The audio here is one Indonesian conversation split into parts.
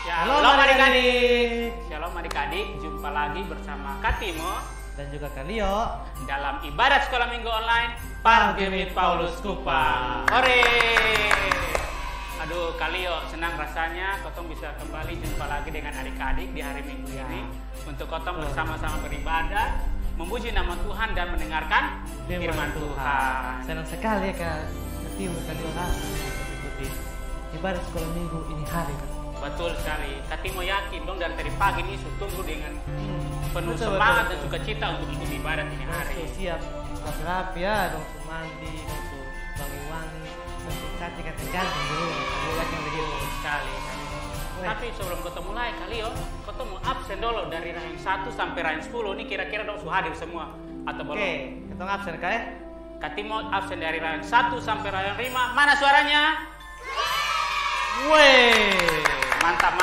Shalom adik-adik. Shalom adik-adik, jumpa lagi bersama Kak Timo dan juga Kak Leo dalam ibadat sekolah minggu online Pargemit Paulus Kupang. Hore! Aduh Kak Leo, senang rasanya Kotong bisa kembali jumpa lagi dengan adik-adik di hari Minggu ini untuk Kotong bersama-sama beribadah, memuji nama Tuhan dan mendengarkan firman Tuhan. Senang sekali ya Kak Timo, Kak Leo ikuti ibadat sekolah minggu ini hari Kak. Betul sekali. Kak Timo yakin dong dari tadi pagi ini tunggu dengan penuh semangat dan sukacita untuk ikut ibadat ini hari. Siap, rapi ya, dong mandi, untuk wangi-wangi, untuk cantik ganti dulu. Aku yakin begitu sekali. Tapi sebelum kita mulai kali yo, kita mau absen dulu dari ranking 1 sampai ranking 10 ini kira-kira dong sudah hadir semua atau belum? Oke, kita absen Kak ya. Kak Timo absen dari ranking 1 sampai ranking 5. Mana suaranya? Weh. Mantap.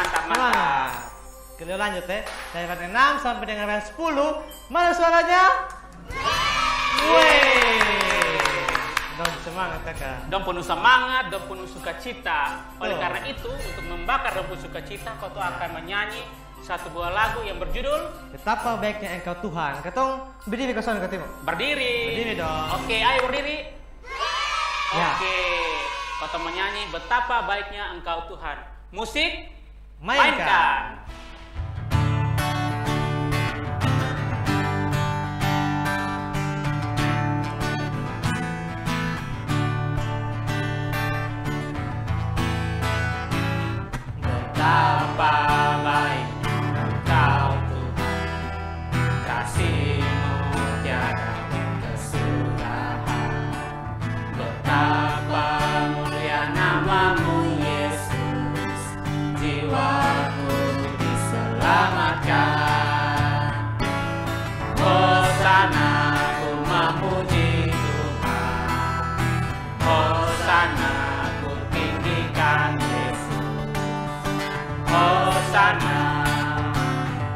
Kita lanjut ya. Dari ranking 6 sampai dengan ranking 10. Mana suaranya? Weh. Dong semangat Kakak. Dong penuh semangat, dong penuh sukacita. Oleh karena itu, untuk membakar dong sukacita, kau tuh akan menyanyi satu buah lagu yang berjudul Betapa Baiknya Engkau Tuhan. Ketong berdiri ke sana Kak Timo. Berdiri dong. Oke, ayo berdiri. Ya. Oke. Kau tuh menyanyi Betapa Baiknya Engkau Tuhan. Musik mainkan. Betapa baiknya Engkau Tuhan, kasih-Mu tiada kesudahan. Betapa mulia nama-Mu Yesus, jiwaku diselamatkan. Hosana ku memuji Tuhan, Hosana ku tinggikan Yesus. Hosana,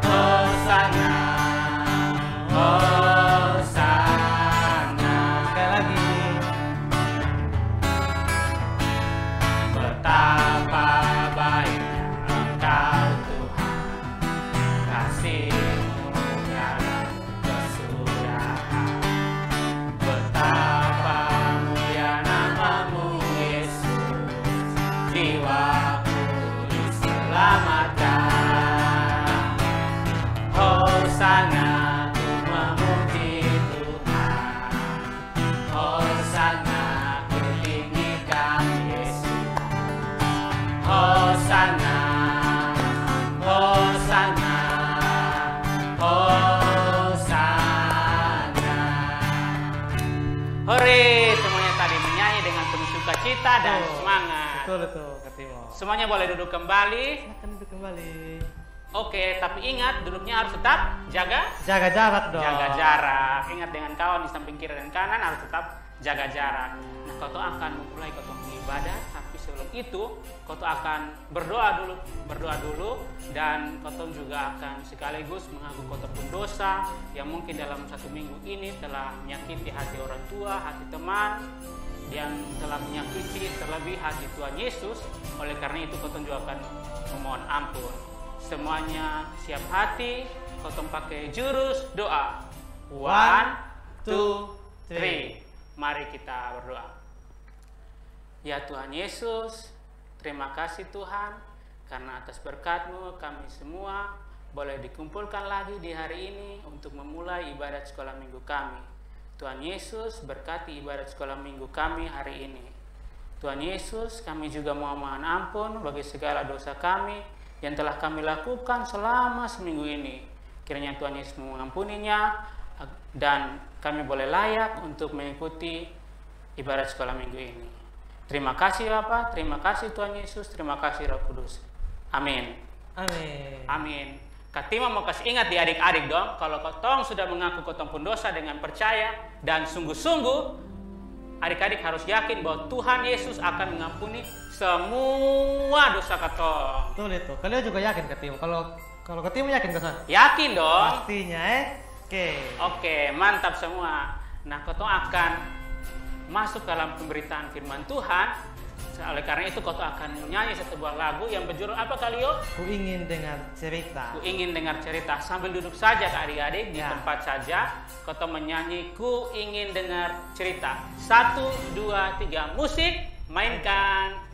Hosana, Hosana. Sekali lagi. Betapa baiknya Engkau Tuhan, kasih-Mu tiada kesudahan. Betapa mulia nama-Mu Yesus, jiwaku diselamatkan. Hosana ku memuji Tuhan, Hosana ku tinggikan Yesus. Hosana, Hosana, Hosana. Hore, semuanya tadi menyanyi dengan penuh sukacita dan semangat. Betul Kak Timo. Semuanya boleh duduk kembali. Silakan duduk kembali. Oke, tapi ingat duduknya harus tetap jaga jarak dong. Jaga jarak. Ingat dengan kawan di samping kiri dan kanan harus tetap jaga jarak. Nah, kau tuh akan memulai kau tuh ibadah, tapi sebelum itu kau tuh akan berdoa dulu dan kau tuh juga akan sekaligus mengaku kau tuh pun dosa yang mungkin dalam satu minggu ini telah menyakiti hati orang tua, hati teman, yang telah menyakiti terlebih hati Tuhan Yesus. Oleh karena itu kau tuh juga akan memohon ampun. Semuanya siap hati, kotong pakai jurus doa. 1, 2, 3. Mari kita berdoa. Ya Tuhan Yesus, terima kasih Tuhan, karena atas berkat-Mu kami semua boleh dikumpulkan lagi di hari ini untuk memulai ibadat sekolah minggu kami. Tuhan Yesus, berkati ibadat sekolah minggu kami hari ini. Tuhan Yesus, kami juga mohon ampun bagi segala dosa kami yang telah kami lakukan selama seminggu ini. Kiranya Tuhan Yesus mengampuninya dan kami boleh layak untuk mengikuti ibadat sekolah minggu ini. Terima kasih Bapa, terima kasih Tuhan Yesus, terima kasih Roh Kudus. Amin. Amin. Amin. Katima mau kasih ingat di adik-adik dong, kalau kotong sudah mengaku kotong pun dosa dengan percaya dan sungguh-sungguh, adik-adik harus yakin bahwa Tuhan Yesus akan mengampuni semua dosa kotong. Betul itu. Kalian juga yakin Katima? Kalau Katima yakin ke sana? Yakin dong. Pastinya Oke, mantap semua. Nah, kotong akan masuk dalam pemberitaan firman Tuhan. Oleh karena itu kotong akan menyanyi sebuah lagu yang berjudul apa Kalio? Ku ingin dengar cerita. Ku ingin dengar cerita. Sambil duduk saja Kak adik-adik di tempat saja. Kotong menyanyi Ku ingin dengar cerita. 1, 2, 3 musik, mainkan.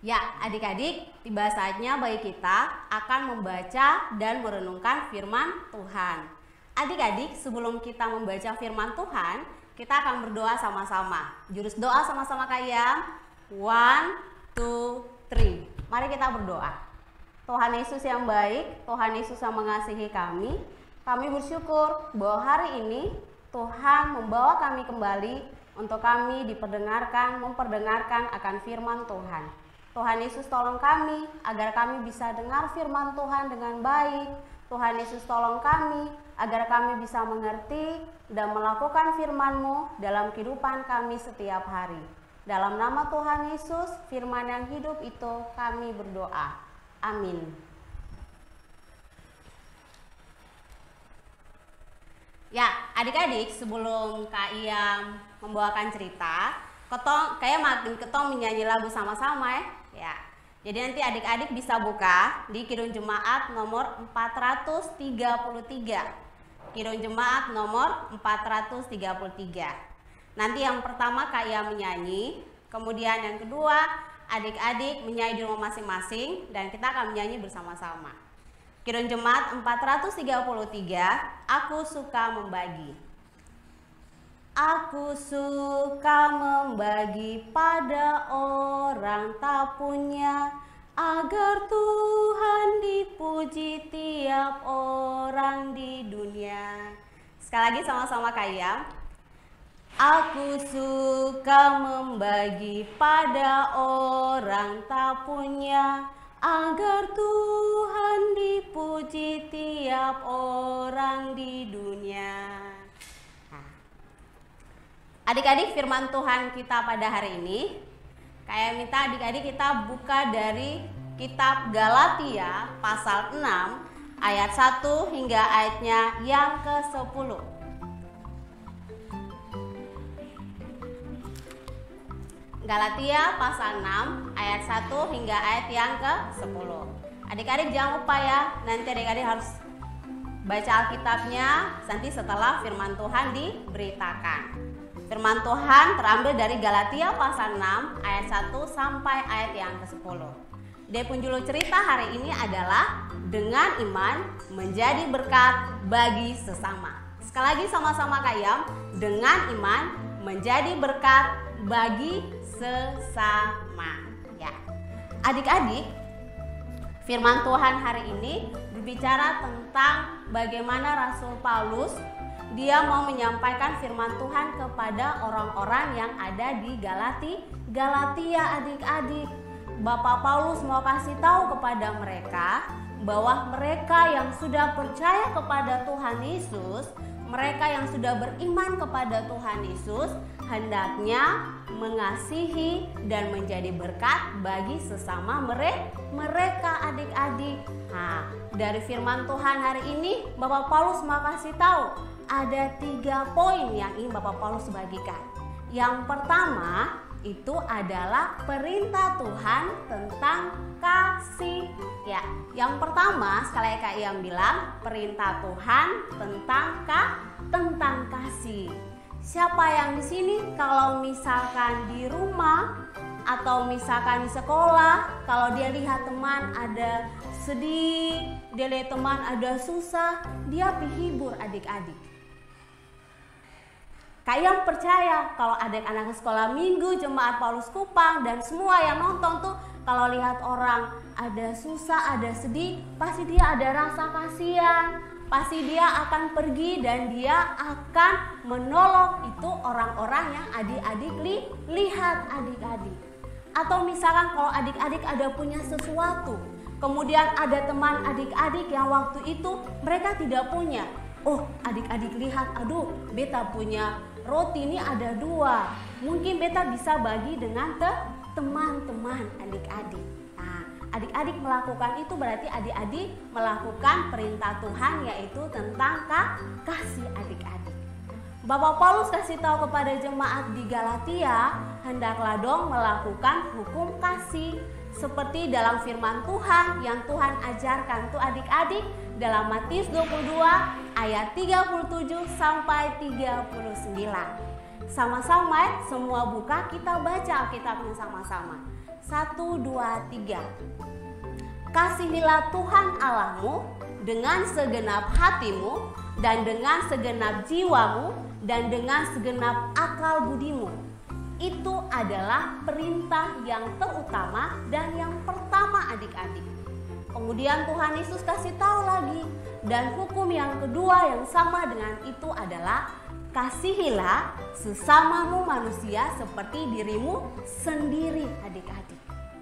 Ya, adik-adik, tiba saatnya bagi kita akan membaca dan merenungkan firman Tuhan. Adik-adik, sebelum kita membaca firman Tuhan, kita akan berdoa sama-sama. Jurus doa sama-sama kalian. 1, 2, 3. Mari kita berdoa. Tuhan Yesus yang baik, Tuhan Yesus yang mengasihi kami bersyukur bahwa hari ini Tuhan membawa kami kembali untuk kami memperdengarkan akan firman Tuhan. Tuhan Yesus tolong kami agar kami bisa dengar firman Tuhan dengan baik. Tuhan Yesus tolong kami agar kami bisa mengerti dan melakukan firman-Mu dalam kehidupan kami setiap hari. Dalam nama Tuhan Yesus, firman yang hidup itu kami berdoa. Amin. Ya, adik-adik, sebelum Kak Iyam membawakan cerita, ketong menyanyi lagu sama-sama ya. Jadi nanti adik-adik bisa buka di Kidung Jemaat nomor 433. Kidung Jemaat nomor 433. Nanti yang pertama Kak Iyam menyanyi, kemudian yang kedua adik-adik menyanyi di rumah masing-masing dan kita akan menyanyi bersama-sama. Kidung Jemaat 433, Aku Suka Membagi. Aku suka membagi pada orang tak punya, agar Tuhan dipuji tiap orang di dunia. Sekali lagi sama-sama Kak Iyam. Aku suka membagi pada orang tak punya, agar Tuhan dipuji tiap orang di dunia. Adik-adik, firman Tuhan kita pada hari ini, kayak minta adik-adik kita buka dari kitab Galatia pasal 6 ayat 1 hingga ayatnya yang ke-10. Galatia pasal 6 ayat 1 hingga ayat yang ke-10. Adik-adik jangan lupa ya, nanti adik-adik harus baca Alkitabnya nanti setelah firman Tuhan diberitakan. Firman Tuhan terambil dari Galatia pasal 6 ayat 1 sampai ayat yang ke-10. Judul cerita hari ini adalah dengan iman menjadi berkat bagi sesama. Sekali lagi sama-sama Kak Yam, dengan iman menjadi berkat bagi sesama. Ya, adik-adik, firman Tuhan hari ini berbicara tentang bagaimana Rasul Paulus dia mau menyampaikan firman Tuhan kepada orang-orang yang ada di Galatia. Adik-adik, Bapak Paulus mau kasih tahu kepada mereka bahwa mereka yang sudah percaya kepada Tuhan Yesus, mereka yang sudah beriman kepada Tuhan Yesus, hendaknya mengasihi dan menjadi berkat bagi sesama mereka adik-adik. Nah, dari firman Tuhan hari ini Bapak Paulus mau kasih tahu ada 3 poin yang ingin Bapak Paulus bagikan. Yang pertama itu adalah perintah Tuhan tentang kasih. Ya, yang pertama sekali Kak yang bilang perintah Tuhan tentang kasih. Siapa yang di sini kalau misalkan di rumah atau misalkan di sekolah, kalau dia lihat teman ada sedih, dia lihat teman ada susah, dia hibur adik-adik. Kayak percaya kalau adik-anak sekolah minggu jemaat Paulus Kupang dan semua yang nonton tuh kalau lihat orang ada susah, ada sedih, pasti dia ada rasa kasihan, pasti dia akan pergi dan dia akan menolong itu orang-orang yang adik-adik lihat adik-adik. Atau misalkan kalau adik-adik ada punya sesuatu, kemudian ada teman adik-adik yang waktu itu mereka tidak punya. Oh, adik-adik lihat, aduh, beta punya roti ini ada 2. Mungkin beta bisa bagi dengan teman-teman adik-adik. Nah, adik-adik melakukan itu berarti adik-adik melakukan perintah Tuhan, yaitu tentang kasih adik-adik. Bapak Paulus kasih tahu kepada jemaat di Galatia, hendaklah dong melakukan hukum kasih seperti dalam firman Tuhan yang Tuhan ajarkan tuh adik-adik dalam Matius 22 ayat 37 sampai 39. Sama-sama semua buka, kita baca Alkitabnya sama-sama. 1, 2, 3. Kasihilah Tuhan Allahmu dengan segenap hatimu dan dengan segenap jiwamu dan dengan segenap akal budimu. Itu adalah perintah yang terutama dan yang pertama adik-adik. Kemudian Tuhan Yesus kasih tahu lagi, dan hukum yang kedua yang sama dengan itu adalah kasihilah sesamamu manusia seperti dirimu sendiri adik-adik.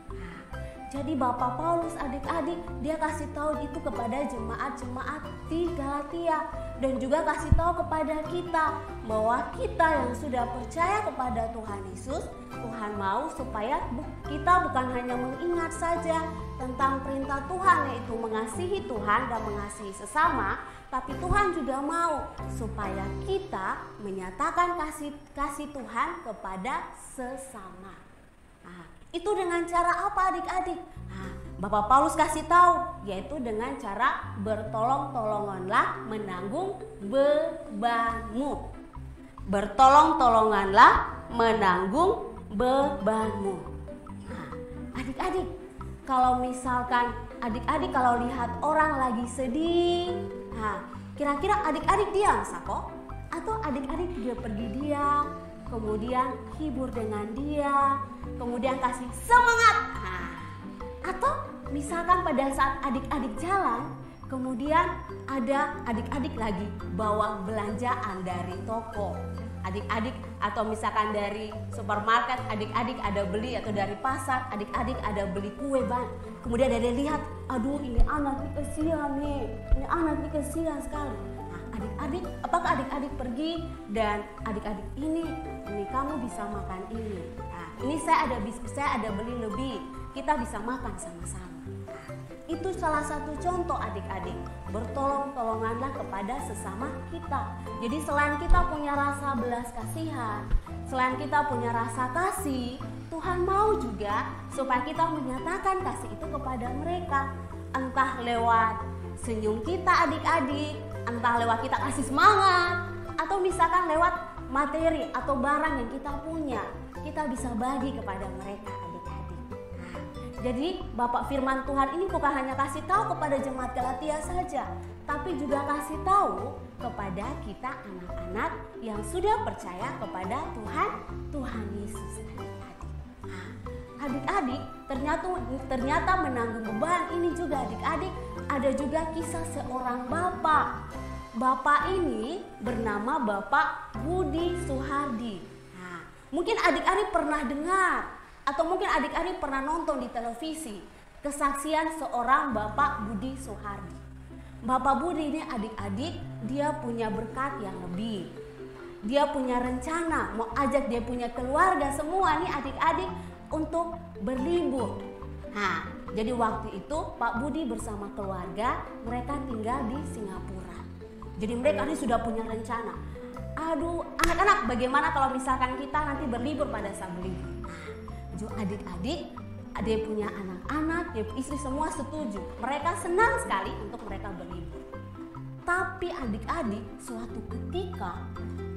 Nah, jadi Bapak Paulus adik-adik dia kasih tahu itu kepada jemaat-jemaat di Galatia dan juga kasih tahu kepada kita bahwa kita yang sudah percaya kepada Tuhan Yesus, Tuhan mau supaya kita bukan hanya mengingat saja tentang perintah Tuhan yaitu mengasihi Tuhan dan mengasihi sesama, tapi Tuhan juga mau supaya kita menyatakan kasih Tuhan kepada sesama. Nah, itu dengan cara apa adik-adik? Nah, Bapak Paulus kasih tahu yaitu dengan cara bertolong-tolonganlah menanggung bebanmu. Bertolong-tolonganlah menanggung bebanmu. Nah, adik-adik, kalau misalkan adik-adik kalau lihat orang lagi sedih, nah, kira-kira adik-adik diam sapo? Atau adik-adik juga pergi diam, kemudian hibur dengan dia, kemudian kasih semangat. Nah, atau misalkan pada saat adik-adik jalan, kemudian ada adik-adik lagi bawa belanjaan dari toko. adik-adik, atau misalkan dari supermarket adik-adik ada beli, atau dari pasar adik-adik ada beli kue bang. Kemudian ada lihat, aduh ini anak ini kesian nih, ini anak ini kesian sekali. Nah, adik-adik, apakah adik-adik pergi dan adik-adik ini kamu bisa makan ini. Nah, ini saya ada beli lebih, kita bisa makan sama-sama. Itu salah satu contoh adik-adik, bertolong-tolonganlah kepada sesama kita. Jadi selain kita punya rasa belas kasihan, selain kita punya rasa kasih, Tuhan mau juga supaya kita menyatakan kasih itu kepada mereka. Entah lewat senyum kita adik-adik, entah lewat kita kasih semangat, atau misalkan lewat materi atau barang yang kita punya, kita bisa bagi kepada mereka. Jadi Bapak firman Tuhan ini bukan hanya kasih tahu kepada jemaat Galatia saja, tapi juga kasih tahu kepada kita anak-anak yang sudah percaya kepada Tuhan Yesus. Adik-adik, ternyata menanggung beban ini juga adik-adik, ada juga kisah seorang bapak. Bapak ini bernama Bapak Budi Suhardi. Nah, mungkin adik-adik pernah dengar atau mungkin adik-adik pernah nonton di televisi kesaksian seorang Bapak Budi Suhardi. Bapak Budi ini adik-adik, dia punya berkat yang lebih. Dia punya rencana mau ajak dia punya keluarga semua nih adik-adik untuk berlibur. Nah, jadi waktu itu Pak Budi bersama keluarga mereka tinggal di Singapura. Jadi mereka ini sudah punya rencana. Aduh, anak-anak bagaimana kalau misalkan kita nanti berlibur pada saat berlibur? Adik-adik, dia punya anak-anak, dia istri semua setuju. Mereka senang sekali untuk mereka berlibur. Tapi adik-adik, suatu ketika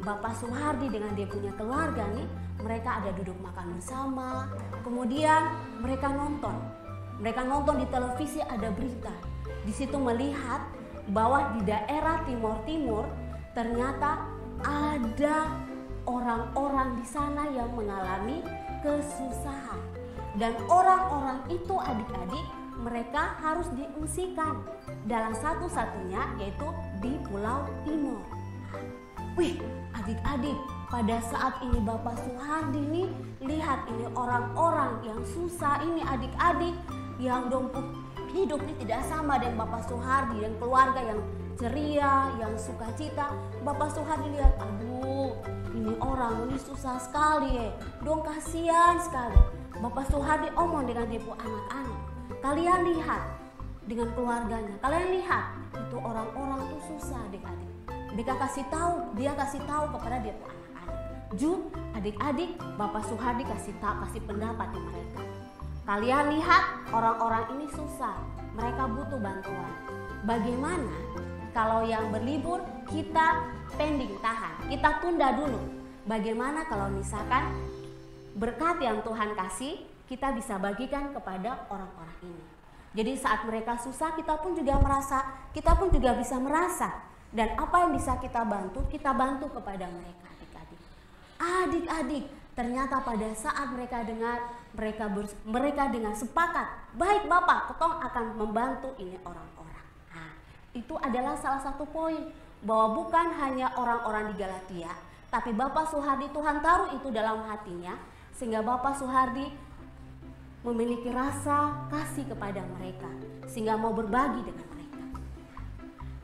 Bapak Suhardi dengan dia punya keluarga nih, mereka ada duduk makan bersama. Kemudian mereka nonton di televisi ada berita. Di situ melihat bahwa di daerah timur-timur ternyata ada orang-orang di sana yang mengalami kesusahan, dan orang-orang itu adik-adik mereka harus diungsikan dalam satu-satunya yaitu di Pulau Timor. Wih, adik-adik, pada saat ini Bapak Suhardi nih lihat ini orang-orang yang susah ini adik-adik, yang dompet hidup ini tidak sama dengan Bapak Suhardi dan keluarga yang ceria, yang sukacita. Bapak Suhardi lihat, aduh ini orang ini susah sekali ya, dong kasihan sekali. Bapak Suhardi omong dengan dia pun anak-anak, kalian lihat dengan keluarganya, kalian lihat itu orang-orang itu susah adik-adik. Dia kasih tahu kepada dia pun anak-anak. Adik-adik, Bapak Suhardi kasih pendapat di mereka. Kalian lihat orang-orang ini susah, mereka butuh bantuan. Bagaimana kalau yang berlibur kita pending tahan, kita tunda dulu. Bagaimana kalau misalkan berkat yang Tuhan kasih kita bisa bagikan kepada orang-orang ini. Jadi saat mereka susah kita pun juga bisa merasa. Dan apa yang bisa kita bantu kepada mereka adik-adik. Adik-adik, ternyata pada saat mereka dengar, mereka dengan sepakat, baik Bapak, ketong akan membantu ini orang-orang. Nah, itu adalah salah satu poin bahwa bukan hanya orang-orang di Galatia, tapi Bapak Suhardi Tuhan taruh itu dalam hatinya sehingga Bapak Suhardi memiliki rasa kasih kepada mereka sehingga mau berbagi dengan mereka.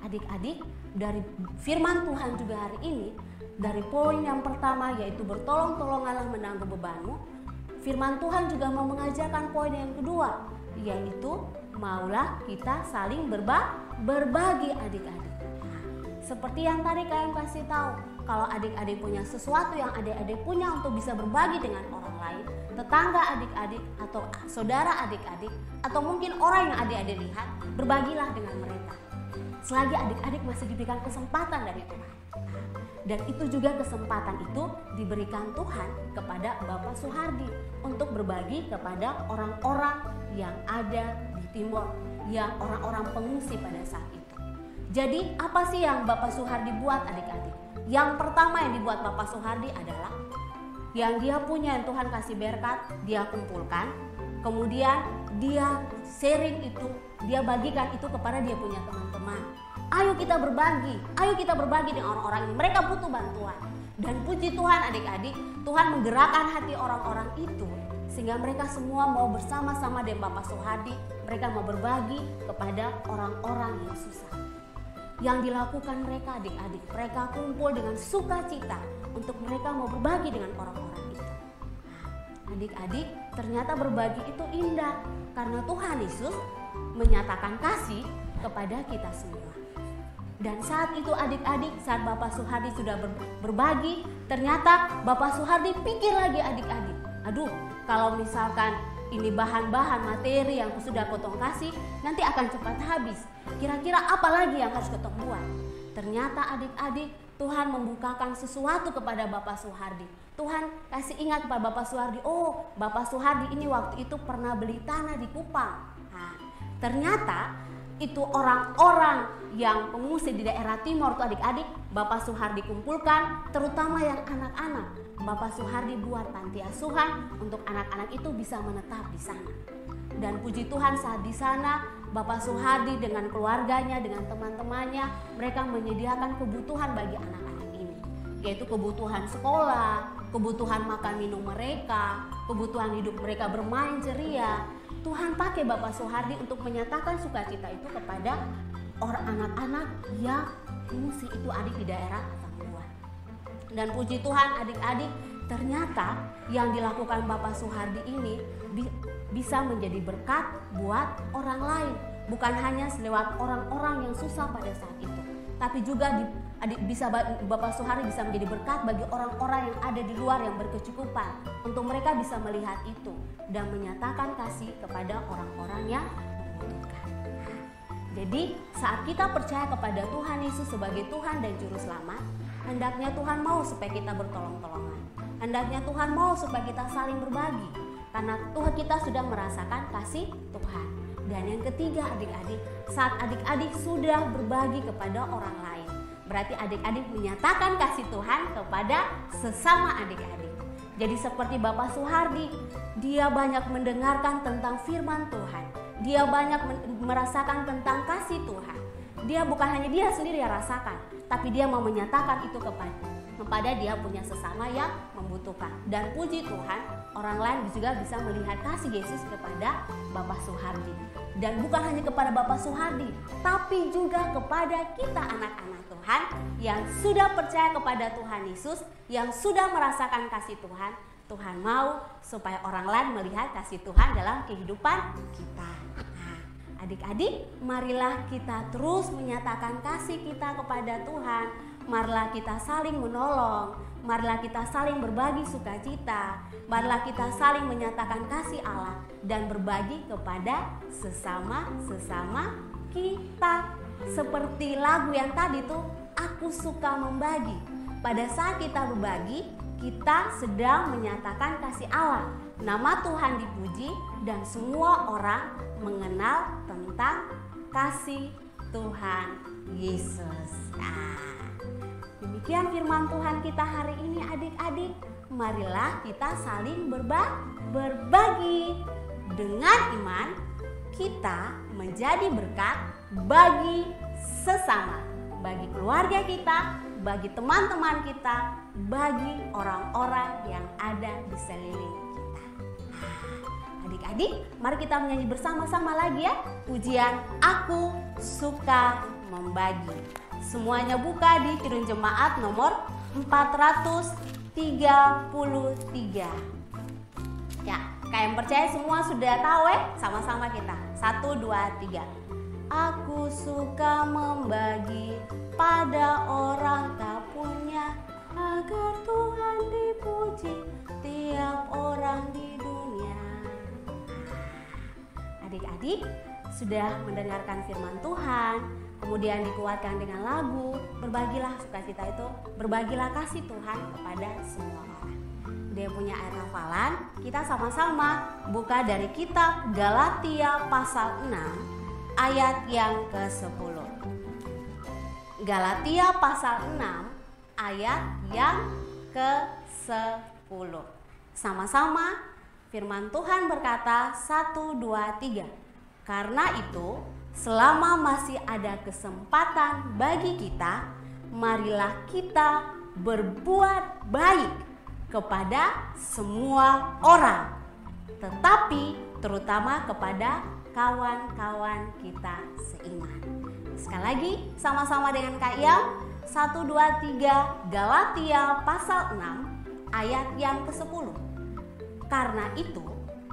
Adik-adik, dari firman Tuhan juga hari ini, dari poin yang pertama yaitu bertolong-tolonganlah menanggung bebanmu, firman Tuhan juga mau mengajarkan poin yang kedua, yaitu maulah kita saling berbagi adik-adik. Seperti yang tadi kalian pasti tahu, kalau adik-adik punya sesuatu yang adik-adik punya untuk bisa berbagi dengan orang lain, tetangga adik-adik atau saudara adik-adik, atau mungkin orang yang adik-adik lihat, berbagilah dengan mereka. Selagi adik-adik masih diberikan kesempatan dari Tuhan. Dan itu juga kesempatan itu diberikan Tuhan kepada Bapak Suhardi untuk berbagi kepada orang-orang yang ada di timur, yang orang-orang pengungsi pada saat itu. Jadi apa sih yang Bapak Suhardi buat adik-adik? Yang pertama yang dibuat Bapak Suhardi adalah yang dia punya yang Tuhan kasih berkat, dia kumpulkan. Kemudian dia sharing itu, dia bagikan itu kepada dia punya teman-teman. Ayo kita berbagi dengan orang-orang ini. Mereka butuh bantuan. Dan puji Tuhan adik-adik, Tuhan menggerakkan hati orang-orang itu sehingga mereka semua mau bersama-sama dengan Bapak Suhardi, mereka mau berbagi kepada orang-orang yang susah. Yang dilakukan mereka adik-adik, mereka kumpul dengan sukacita untuk mereka mau berbagi dengan orang-orang itu. Adik-adik, ternyata berbagi itu indah karena Tuhan Yesus menyatakan kasih kepada kita semua. Dan saat itu adik-adik, saat Bapak Suhardi sudah berbagi, ternyata Bapak Suhardi pikir lagi adik-adik, aduh, kalau misalkan ini bahan-bahan materi yang sudah Kotong kasih nanti akan cepat habis. Kira-kira apa lagi yang harus Kotong buat? Ternyata adik-adik, Tuhan membukakan sesuatu kepada Bapak Suhardi. Tuhan kasih ingat kepada Bapak Suhardi, oh Bapak Suhardi ini waktu itu pernah beli tanah di Kupang. Nah, ternyata itu orang-orang yang pengungsi di daerah timur tuh adik-adik, Bapak Suhardi kumpulkan, terutama yang anak-anak. Bapak Suhardi buat panti asuhan untuk anak-anak itu bisa menetap di sana. Dan puji Tuhan saat di sana Bapak Suhardi dengan keluarganya, dengan teman-temannya, mereka menyediakan kebutuhan bagi anak-anak ini, yaitu kebutuhan sekolah, kebutuhan makan minum mereka, kebutuhan hidup mereka bermain ceria. Tuhan pakai Bapak Suhardi untuk menyatakan sukacita itu kepada orang anak-anak yang mengungsi itu adik di daerah Atambua. Dan puji Tuhan adik-adik, ternyata yang dilakukan Bapak Suhardi ini bisa menjadi berkat buat orang lain. Bukan hanya lewat orang-orang yang susah pada saat itu, tapi juga Bapak Suhardi bisa menjadi berkat bagi orang-orang yang ada di luar yang berkecukupan, untuk mereka bisa melihat itu dan menyatakan kasih kepada orang-orang yang membutuhkan. Jadi saat kita percaya kepada Tuhan Yesus sebagai Tuhan dan Juru Selamat, hendaknya Tuhan mau supaya kita bertolong-tolongan. Hendaknya Tuhan mau supaya kita saling berbagi, karena Tuhan kita sudah merasakan kasih Tuhan. Dan yang ketiga adik-adik, saat adik-adik sudah berbagi kepada orang lain, berarti adik-adik menyatakan kasih Tuhan kepada sesama adik-adik. Jadi seperti Bapak Suhardi, dia banyak mendengarkan tentang firman Tuhan. Dia banyak merasakan tentang kasih Tuhan. Dia bukan hanya dia sendiri yang rasakan, tapi dia mau menyatakan itu kepada dia punya sesama yang membutuhkan. Dan puji Tuhan, orang lain juga bisa melihat kasih Yesus kepada Bapak Suhardi. Dan bukan hanya kepada Bapak Suhardi, tapi juga kepada kita anak-anak Tuhan yang sudah percaya kepada Tuhan Yesus, yang sudah merasakan kasih Tuhan. Tuhan mau supaya orang lain melihat kasih Tuhan dalam kehidupan kita. Nah, adik-adik, marilah kita terus menyatakan kasih kita kepada Tuhan. Marilah kita saling menolong, marilah kita saling berbagi sukacita, marilah kita saling menyatakan kasih Allah dan berbagi kepada sesama kita. Seperti lagu yang tadi tuh, aku suka membagi. Pada saat kita berbagi, kita sedang menyatakan kasih Allah. Nama Tuhan dipuji dan semua orang mengenal tentang kasih Tuhan Yesus. Nah, demikian firman Tuhan kita hari ini adik-adik. Marilah kita saling berbagi. Dengan iman kita menjadi berkat bagi sesama, bagi keluarga kita, bagi teman-teman kita, bagi orang-orang yang ada di sekeliling kita. Adik-adik, mari kita menyanyi bersama-sama lagi ya, pujian Aku Suka Membagi. Semuanya buka di Kidung Jemaat nomor 433. Ya, kalian percaya semua sudah tahu ya? Sama-sama kita. 1, 2, 3. Aku suka membagi pada orang tak punya, agar Tuhan dipuji tiap orang di dunia. Adik-adik sudah mendengarkan firman Tuhan, kemudian dikuatkan dengan lagu, berbagilah sukacita itu, berbagilah kasih Tuhan kepada semua orang. Dia punya ayat hafalan, kita sama-sama buka dari kitab Galatia pasal 6 ayat yang ke-10. Galatia pasal 6 ayat yang ke-10. Sama-sama firman Tuhan berkata 1, 2, 3. Karena itu, selama masih ada kesempatan bagi kita, marilah kita berbuat baik kepada semua orang, tetapi terutama kepada kawan-kawan kita seiman. Sekali lagi sama-sama dengan Kak Iyam. 1, 2, 3 Galatia pasal 6 ayat yang ke-10. Karena itu,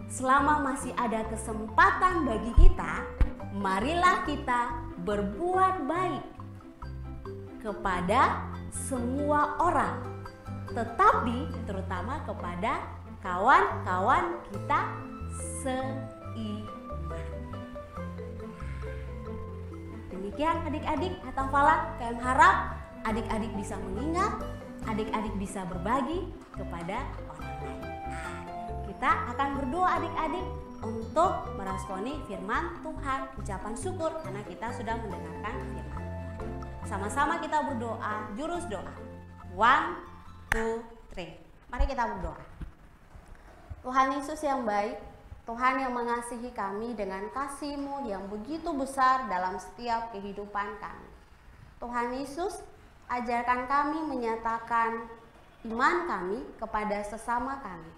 selama masih ada kesempatan bagi kita, marilah kita berbuat baik kepada semua orang, tetapi terutama kepada kawan-kawan kita seiman. Demikian adik-adik hatafalah, kami harap adik-adik bisa mengingat, adik-adik bisa berbagi kepada orang lain. Kita akan berdoa adik-adik untuk meresponi firman Tuhan, ucapan syukur karena kita sudah mendengarkan firman Tuhan. Sama-sama kita berdoa, jurus doa. 1, 2, 3. Mari kita berdoa. Tuhan Yesus yang baik, Tuhan yang mengasihi kami dengan kasih-Mu yang begitu besar dalam setiap kehidupan kami. Tuhan Yesus, ajarkan kami menyatakan iman kami kepada sesama kami.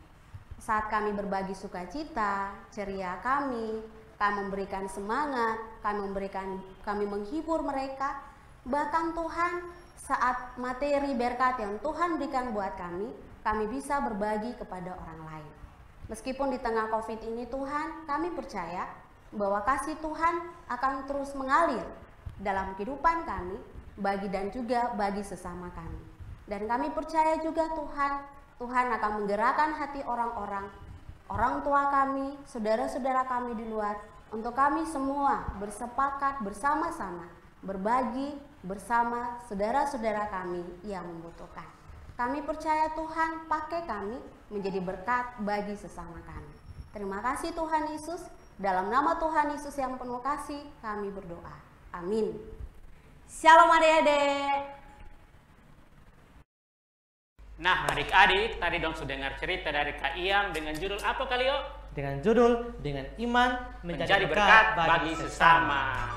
Saat kami berbagi sukacita, ceria kami memberikan semangat, kami menghibur mereka. Bahkan Tuhan, saat materi berkat yang Tuhan berikan buat kami bisa berbagi kepada orang lain. Meskipun di tengah COVID ini Tuhan, kami percaya bahwa kasih Tuhan akan terus mengalir dalam kehidupan kami, dan juga bagi sesama kami. Dan kami percaya juga Tuhan akan menggerakkan hati orang-orang, orang tua kami, saudara-saudara kami di luar, untuk kami semua bersepakat bersama-sama, berbagi bersama saudara-saudara kami yang membutuhkan. Kami percaya Tuhan pakai kami menjadi berkat bagi sesama kami. Terima kasih Tuhan Yesus. Dalam nama Tuhan Yesus yang penuh kasih kami berdoa. Amin. Shalom adik-adik. Nah adik-adik, tadi dong sudah dengar cerita dari Kak Iyam dengan judul apa kali yo? Dengan judul dengan iman menjadi berkat bagi sesama.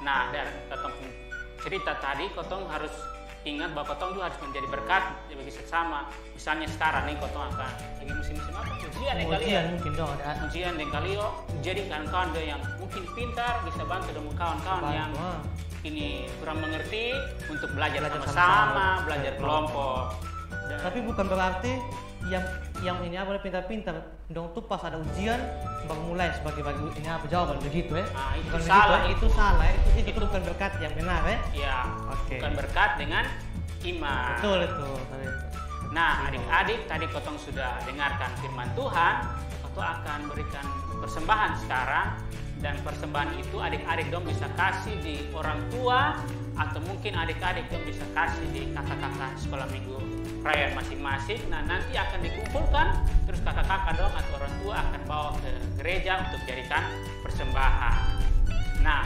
Nah, dan ketong cerita tadi, kotong harus ingat bahwa kotong juga harus menjadi berkat bagi sesama. Misalnya sekarang nih kotong akan lagi musim-musim apa? Ujian yang kali ya. Mungkin dong. Ujian yang kali yo. Jadi kawan-kawan yang mungkin pintar bisa bantu dengan kawan-kawan yang ini kurang mengerti untuk belajar sama-sama, belajar kelompok. Tapi bukan berarti yang ini apa pintar-pintar dong tuh pas ada ujian baru mulai sebagai ini apa jawaban begitu ya. Nah, itu bukan salah, begitu, itu salah, itu bukan berkat yang benar ya. Iya. Oke. Bukan berkat dengan iman. Betul itu. Nah, adik-adik tadi kotong sudah dengarkan firman Tuhan, kotong akan berikan persembahan sekarang, dan persembahan itu adik-adik dong bisa kasih di orang tua, atau mungkin adik-adik dong bisa kasih di kakak-kakak sekolah minggu perayaan masing-masing. Nah, nanti akan dikumpulkan, terus kakak-kakak dong atau orang tua akan bawa ke gereja untuk jadikan persembahan. Nah,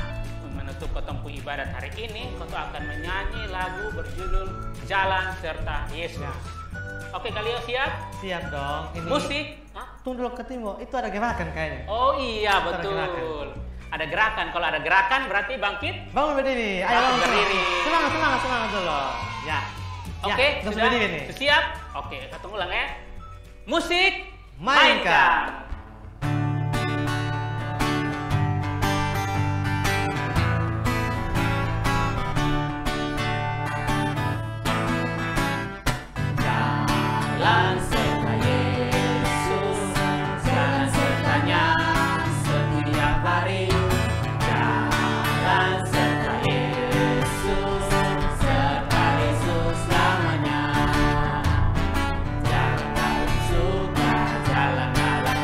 menutup ketempuh ibadat hari ini, kotong akan menyanyi lagu berjudul Jalan Serta Yesus. Oke, kalian siap? Siap dong. Ini musik. Tunggu dulu ketemu, itu ada gerakan kayaknya. Oh iya, betul. Ada gerakan. Kalau ada gerakan berarti bangkit. Bangun berdiri. Ayo berdiri. Semangat dulu. Ya. Oke, sudah siap? Oke, kita ulang ya. Musik, mainkan. Jalan serta Yesus, jalan sertanya setiap hari. Jalan serta Yesus, serta Yesus namanya. Jalan dalam suka, jalan dalam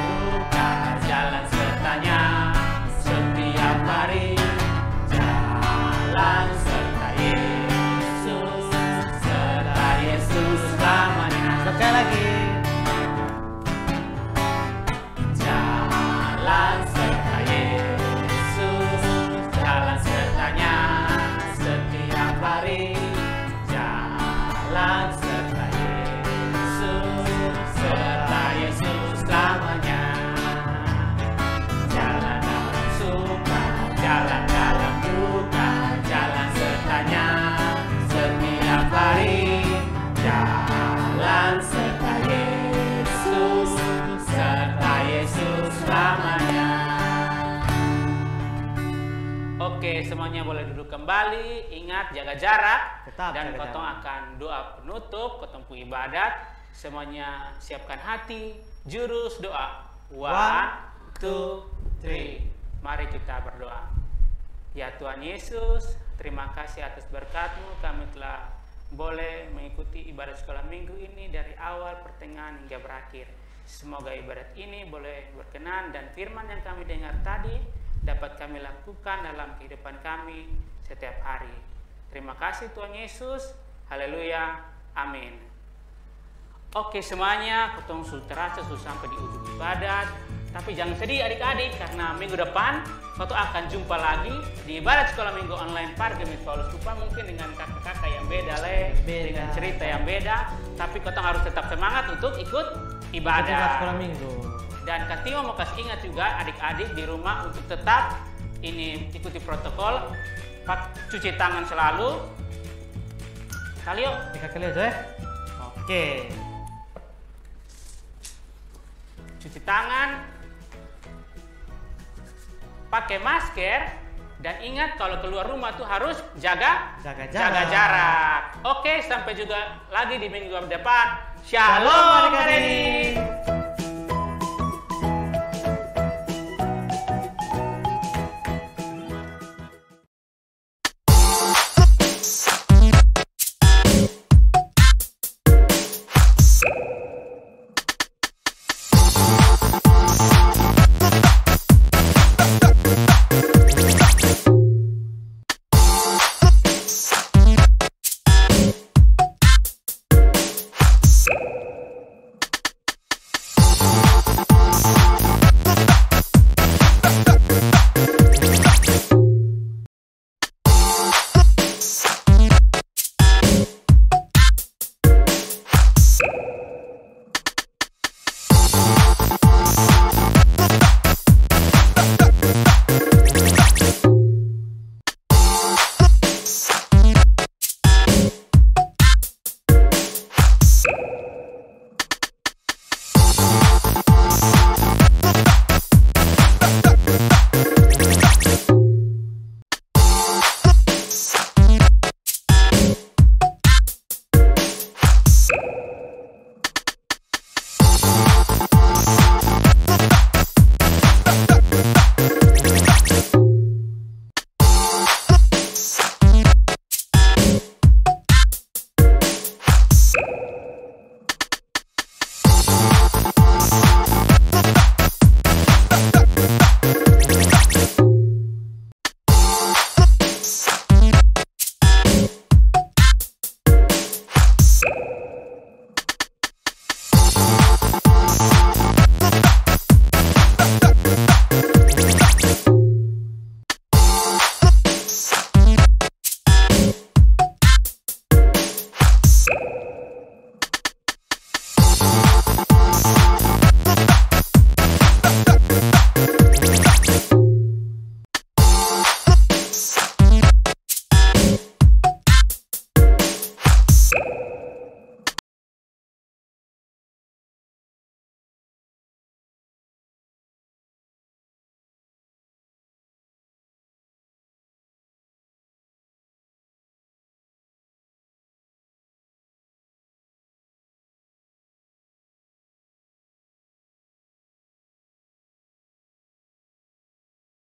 Oke, semuanya boleh duduk kembali. Ingat jaga jarak. Tetap Dan jaga kotong jarak. akan doa penutup, kotong pu ibadat. Semuanya siapkan hati. Jurus doa. 1, 2, 3. Mari kita berdoa. Ya Tuhan Yesus, terima kasih atas berkat-Mu. Kami telah boleh mengikuti ibadat sekolah minggu ini dari awal, pertengahan hingga berakhir. Semoga ibadat ini boleh berkenan dan firman yang kami dengar tadi dapat kami lakukan dalam kehidupan kami setiap hari. Terima kasih Tuhan Yesus. Haleluya. Amin. Oke semuanya, kotong sudah terasa sudah sampai di ujung ibadat. Tapi jangan sedih adik-adik, karena minggu depan kotong akan jumpa lagi di ibadat sekolah minggu online Pargemis Paulus Kupang, mungkin dengan kakak-kakak yang beda dengan cerita yang beda. Tapi kotong harus tetap semangat untuk ikut ibadat sekolah minggu. Dan Kak Timo mau kasih ingat juga adik-adik di rumah untuk tetap ini ikuti protokol, cuci tangan selalu. Kalio, Kali aja ya. Oke. cuci tangan, pakai masker, dan ingat kalau keluar rumah tuh harus jaga jarak. Oke, sampai juga lagi di minggu depan. Shalom adik-adik.